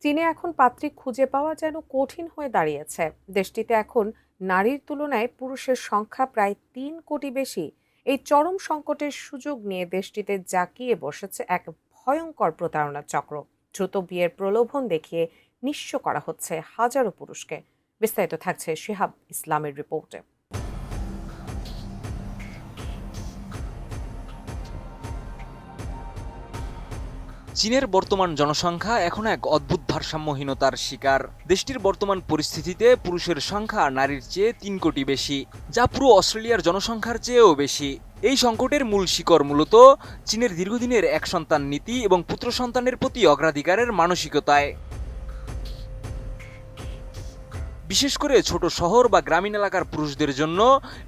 চীনে এখন পাত্রী খুঁজে পাওয়া যেন কঠিন হয়ে দাঁড়িয়েছে। দেশটিতে এখন নারীর তুলনায় পুরুষের সংখ্যা প্রায় ৩ কোটি বেশি। এই চরম সংকটের সুযোগ নিয়ে দেশটিতে জাঁকিয়ে বসেছে এক ভয়ঙ্কর প্রতারণার চক্র। দ্রুত বিয়ের প্রলোভন দেখিয়ে নিঃস্ব করা হচ্ছে হাজারো পুরুষকে। বিস্তারিত থাকছে শিহাব ইসলামের রিপোর্টে। চীনের বর্তমান জনসংখ্যা এখন এক অদ্ভুত ভারসাম্যহীনতার শিকার। দেশটির বর্তমান পরিস্থিতিতে পুরুষের সংখ্যা নারীর চেয়ে ৩ কোটি বেশি, যা পুরো অস্ট্রেলিয়ার জনসংখ্যার চেয়েও বেশি। এই সংকটের মূল শিকড় মূলত চীনের দীর্ঘদিনের এক সন্তান নীতি এবং পুত্র সন্তানের প্রতি অগ্রাধিকারের মানসিকতায়। বিশেষ করে ছোট শহর বা গ্রামীণ এলাকার পুরুষদের জন্য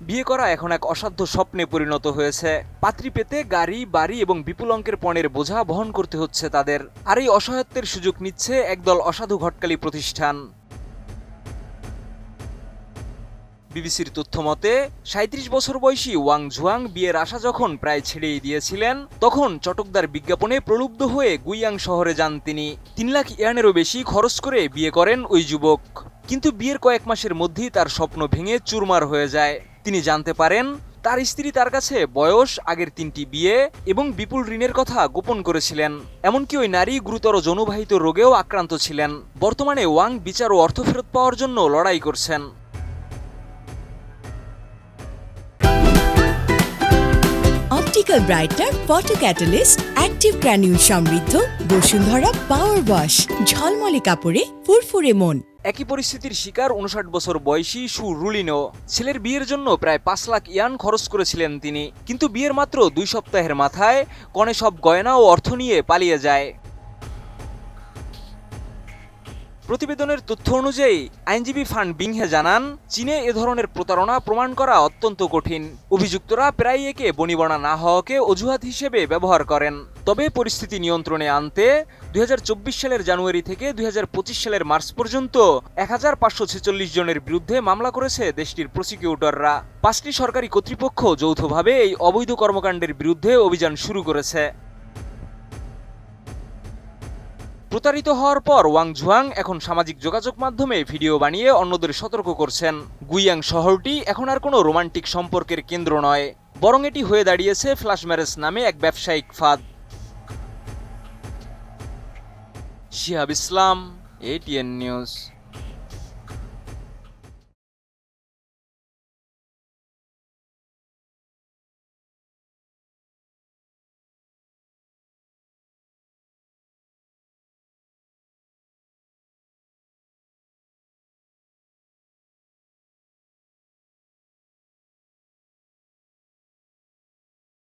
বিয়ে করা এখন এক অসাধ্য স্বপ্নে পরিণত হয়েছে। পাত্রী পেতে গাড়ি, বাড়ি এবং বিপুল অঙ্কের পণের বোঝা বহন করতে হচ্ছে তাদের। আর এই অসহায়ত্বের সুযোগ নিচ্ছে একদল অসাধু ঘটকালী প্রতিষ্ঠান। বিবিসির তথ্য মতে ৩৭ বছর বয়সী ওয়াং ঝুয়াং বিয়ের আশা যখন প্রায় ছেড়েই দিয়েছিলেন, তখন চটকদার বিজ্ঞাপনে প্রলুব্ধ হয়ে গুইয়াং শহরে যান তিনি। ৩ লাখ ইয়ানেরও বেশি খরচ করে বিয়ে করেন ওই যুবক। কিন্তু বিয়ের কয়েক মাসের মধ্যেই তার স্বপ্ন ভেঙে চুরমার হয়ে যায়। তিনি জানতে পারেন তার স্ত্রী তার কাছে বয়স, আগের ৩টি বিয়ে এবং বিপুল ঋণের কথা গোপন করেছিলেন। এমনকি ওই নারী গুরুতর যৌনবাহিত রোগেও আক্রান্ত ছিলেন। বর্তমানে ওয়াং বিচার ও অর্থ ফেরত পাওয়ার জন্য লড়াই করছেন। Optical brighter photo catalyst active granule সমৃদ্ধ বসুন্ধরা পাওয়ার ওয়াশ, ঝলমলে কাপড়ে ফুরফুরে মন। একই পরিস্থিতির শিকার ৫৯ বছর বয়সী সু রুলিনো। ছেলের বিয়ের জন্য প্রায় ৫ লাখ ইয়ান খরচ করেছিলেন তিনি। কিন্তু বিয়ের মাত্র ২ সপ্তাহের মাথায় কনে সব গয়না ও অর্থ নিয়ে পালিয়ে যায়। প্রতিবেদনের তথ্য অনুযায়ী আইনজীবী ফান বিংহে জানান, চীনে এ ধরনের প্রতারণা প্রমাণ করা অত্যন্ত কঠিন। অভিযুক্তরা প্রায় একে বনিবনা না হওয়াকে অজুহাত হিসেবে ব্যবহার করেন। তবে পরিস্থিতি নিয়ন্ত্রণে আনতে ২০২৪ সালের জানুয়ারি থেকে ২০২৫ সালের মার্চ পর্যন্ত ১৫৪৬ জনের বিরুদ্ধে মামলা করেছে দেশটির প্রসিকিউটররা। ৫টি সরকারি কর্তৃপক্ষ যৌথভাবে এই অবৈধ কর্মকাণ্ডের বিরুদ্ধে অভিযান শুরু করেছে। প্রতারিত হওয়ার পর ওয়াং ঝুয়াং এখন সামাজিক যোগাযোগ মাধ্যমে ভিডিও বানিয়ে অন্যদের সতর্ক করছেন। গুইয়াং শহরটি এখন আর কোনো রোমান্টিক সম্পর্কের কেন্দ্র নয়, বরং এটি হয়ে দাঁড়িয়েছে ফ্ল্যাশ ম্যারেজ নামে এক ব্যবসায়িক ফাঁদ। শিহাব ইসলাম, ATN নিউজ।